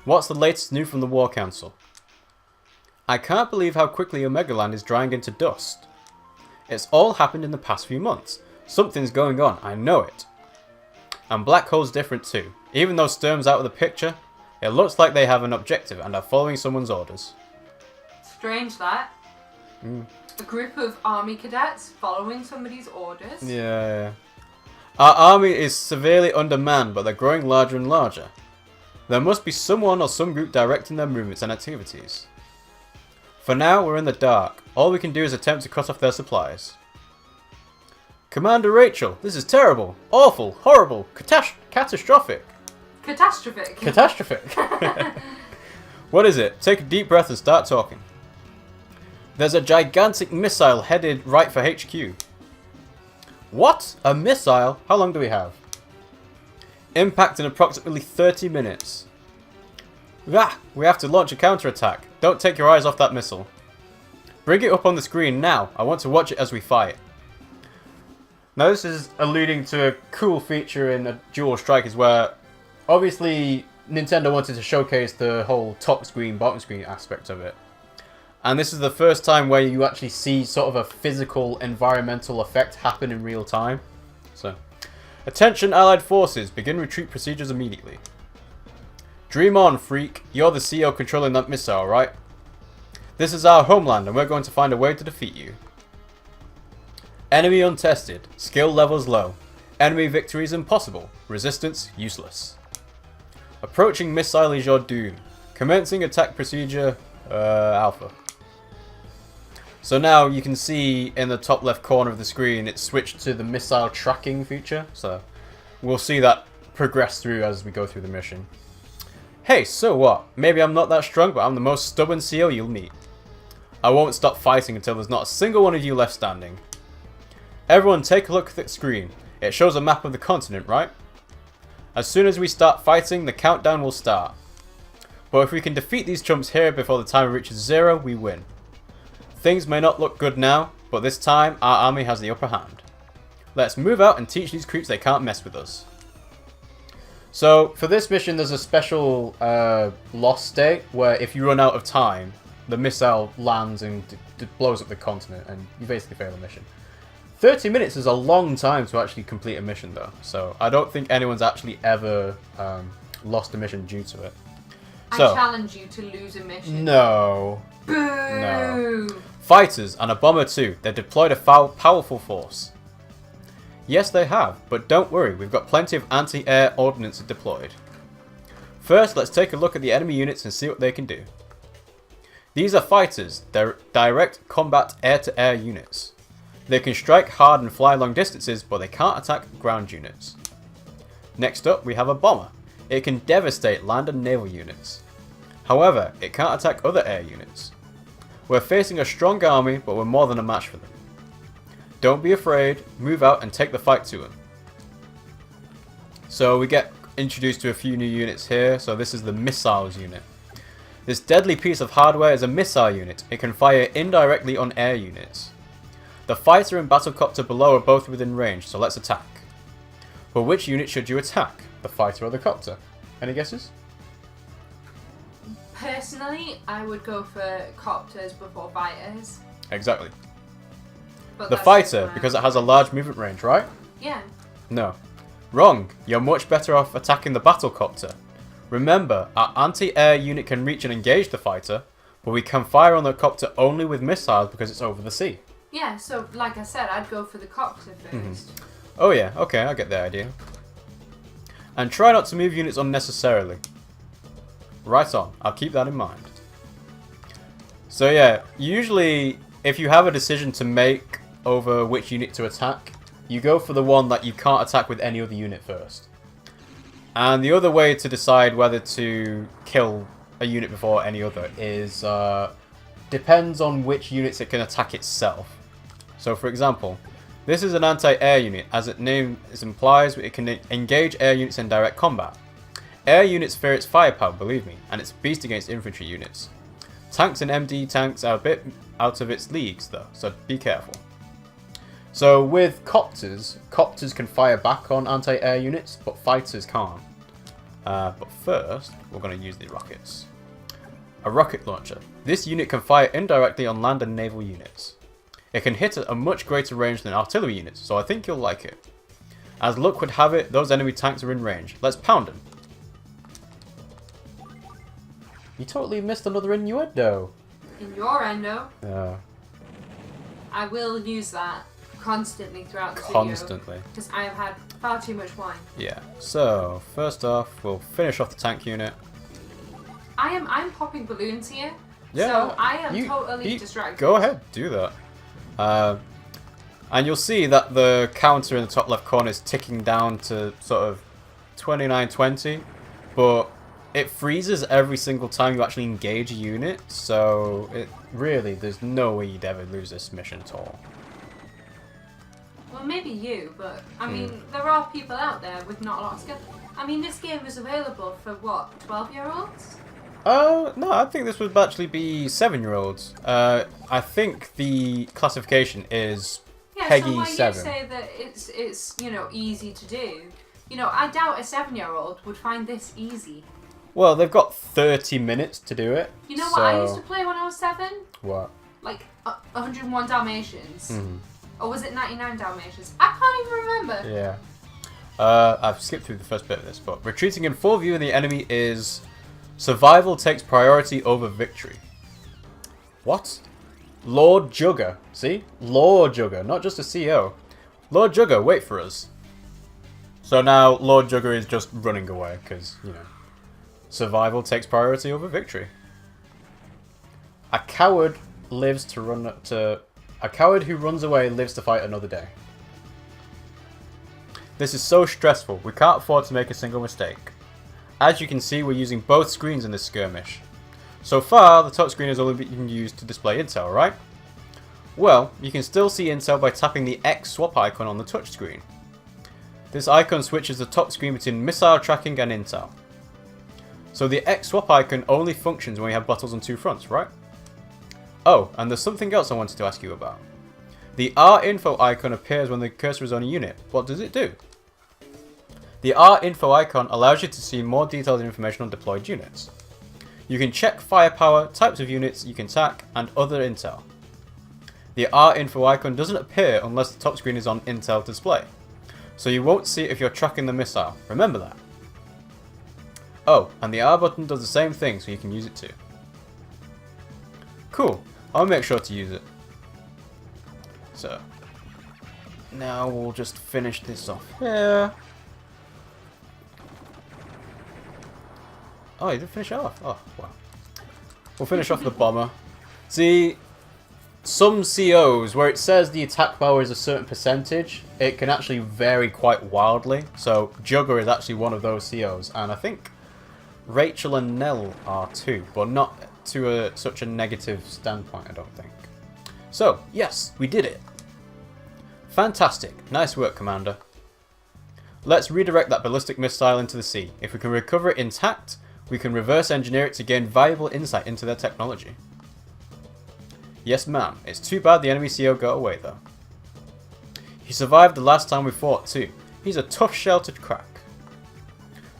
What's the latest news from the War Council? I can't believe how quickly Omegaland is drying into dust. It's all happened in the past few months. Something's going on, I know it. And Black Hole's different too. Even though Sturm's out of the picture, it looks like they have an objective and are following someone's orders. Strange that. A group of army cadets following somebody's orders? Yeah. Our army is severely undermanned, but they're growing larger and larger. There must be someone or some group directing their movements and activities. For now, we're in the dark. All we can do is attempt to cut off their supplies. Commander Rachel, this is terrible, awful, horrible, catastrophic. Catastrophic. Catastrophic. What is it? Take a deep breath and start talking. There's a gigantic missile headed right for HQ. What? A missile? How long do we have? Impact in approximately 30 minutes. Ah, we have to launch a counterattack. Don't take your eyes off that missile. Bring it up on the screen now. I want to watch it as we fight. Now this is alluding to a cool feature in a Dual Strikers where obviously Nintendo wanted to showcase the whole top screen, bottom screen aspect of it. And this is the first time where you actually see sort of a physical environmental effect happen in real time. So, attention Allied forces, begin retreat procedures immediately. Dream on, freak. You're the CEO controlling that missile, right? This is our homeland and we're going to find a way to defeat you. Enemy untested. Skill levels low. Enemy victories impossible. Resistance useless. Approaching missile is your doom. Commencing attack procedure Alpha. So now you can see in the top left corner of the screen it's switched to the missile tracking feature. So we'll see that progress through as we go through the mission. Hey, so what? Maybe I'm not that strong, but I'm the most stubborn CEO you'll meet. I won't stop fighting until there's not a single one of you left standing. Everyone take a look at the screen. It shows a map of the continent, right? As soon as we start fighting, the countdown will start. But if we can defeat these chumps here before the timer reaches 0, we win. Things may not look good now, but this time our army has the upper hand. Let's move out and teach these creeps they can't mess with us. So for this mission there's a special loss state where if you run out of time, the missile lands and blows up the continent and you basically fail the mission. 30 minutes is a long time to actually complete a mission though, so I don't think anyone's actually ever lost a mission due to it. So, I challenge you to lose a mission. No. Boo! No. Fighters and a bomber too. They've deployed a powerful force. Yes, they have, but don't worry, we've got plenty of anti-air ordnance deployed. First, let's take a look at the enemy units and see what they can do. These are fighters. They're direct combat air-to-air units. They can strike hard and fly long distances, but they can't attack ground units. Next up, we have a bomber. It can devastate land and naval units. However, it can't attack other air units. We're facing a strong army, but we're more than a match for them. Don't be afraid, move out and take the fight to them. So we get introduced to a few new units here. So this is the missiles unit. This deadly piece of hardware is a missile unit. It can fire indirectly on air units. The fighter and battlecopter below are both within range, so let's attack. But which unit should you attack? The fighter or the copter? Any guesses? Personally, I would go for copters before fighters. Exactly. But The that's fighter, just because it has a large movement range, right? Yeah. No. Wrong. You're much better off attacking the battlecopter. Remember, our anti-air unit can reach and engage the fighter, but we can fire on the copter only with missiles because it's over the sea. Yeah, so like I said, I'd go for the copter first. Oh yeah, okay, I get the idea. And try not to move units unnecessarily. Right on, I'll keep that in mind. So yeah, usually if you have a decision to make over which unit to attack, you go for the one that you can't attack with any other unit first. And the other way to decide whether to kill a unit before any other is depends on which units it can attack itself. So for example, this is an anti-air unit. As its name implies, it can engage air units in direct combat. Air units fear its firepower, believe me, and it's a beast against infantry units. Tanks and MD tanks are a bit out of its leagues though, so be careful. So with copters can fire back on anti-air units, but fighters can't. But first, we're going to use the rockets. A rocket launcher. This unit can fire indirectly on land and naval units. It can hit at a much greater range than artillery units, so I think you'll like it. As luck would have it, those enemy tanks are in range. Let's pound them. You totally missed another innuendo. Innuendo? Yeah. I will use that constantly throughout the Constantly. video. Because I have had far too much wine. Yeah. So, first off, we'll finish off the tank unit. I'm popping balloons here. Yeah. So I am totally distracted. Go ahead, do that. And you'll see that the counter in the top left corner is ticking down to sort of 2920, but it freezes every single time you actually engage a unit, so there's no way you'd ever lose this mission at all. Well, maybe you, but I mean, there are people out there with not a lot of skill. I mean, this game is available for what, 12-year-olds? No, I think this would actually be 7-year-olds. I think the classification is Peggy so when 7. you say that it's easy to do, I doubt a 7-year-old would find this easy. Well, they've got 30 minutes to do it. You know what I used to play when I was 7? What? Like 101 Dalmatians. Mm-hmm. Or was it 99 Dalmatians? I can't even remember. Yeah. I've skipped through the first bit of this, but retreating in full view of the enemy is survival takes priority over victory. What? Lord Jugger. See? Lord Jugger, not just a CO. Lord Jugger, wait for us. So now Lord Jugger is just running away because, survival takes priority over victory. A coward who runs away lives to fight another day. This is so stressful, we can't afford to make a single mistake. As you can see, we're using both screens in this skirmish. So far, the top screen has only been used to display intel, right? Well, you can still see intel by tapping the X swap icon on the touchscreen. This icon switches the top screen between missile tracking and intel. So the X swap icon only functions when we have battles on two fronts, right? Oh, and there's something else I wanted to ask you about. The R info icon appears when the cursor is on a unit. What does it do? The R info icon allows you to see more detailed information on deployed units. You can check firepower, types of units you can attack, and other intel. The R info icon doesn't appear unless the top screen is on intel display, so you won't see it if you're tracking the missile. Remember that. Oh, and the R button does the same thing, so you can use it too. Cool, I'll make sure to use it. So, now we'll just finish this off here. Oh, you did finish it off? Oh, wow. We'll finish off the bomber. See, some COs, where it says the attack power is a certain percentage, it can actually vary quite wildly. So, Jugger is actually one of those COs, and I think Rachel and Nell are too, but not to such a negative standpoint, I don't think. So, yes, we did it. Fantastic. Nice work, Commander. Let's redirect that ballistic missile into the sea. If we can recover it intact, we can reverse engineer it to gain valuable insight into their technology. Yes, ma'am. It's too bad the enemy CO got away, though. He survived the last time we fought, too. He's a tough shell to crack.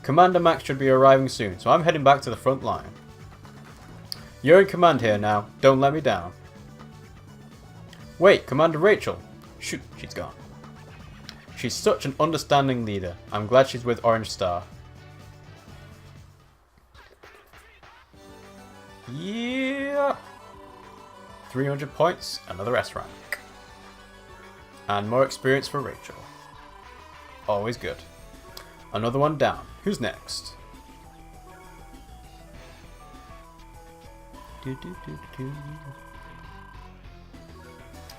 Commander Max should be arriving soon, so I'm heading back to the front line. You're in command here now. Don't let me down. Wait, Commander Rachel. Shoot, she's gone. She's such an understanding leader. I'm glad she's with Orange Star. Yeah! 300 points, another S rank. And more experience for Rachel. Always good. Another one down. Who's next?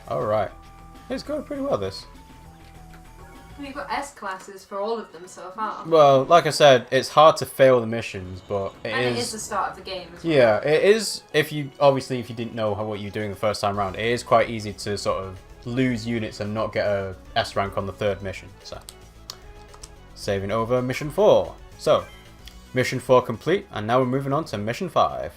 Alright. It's going pretty well, this. We've got S classes for all of them so far. Well, like I said, it's hard to fail the missions, but it is the start of the game as well. Yeah, it is. If you didn't know what you're doing the first time around, it is quite easy to sort of lose units and not get a S rank on the third mission. So, saving over mission 4. So, mission 4 complete, and now we're moving on to mission 5.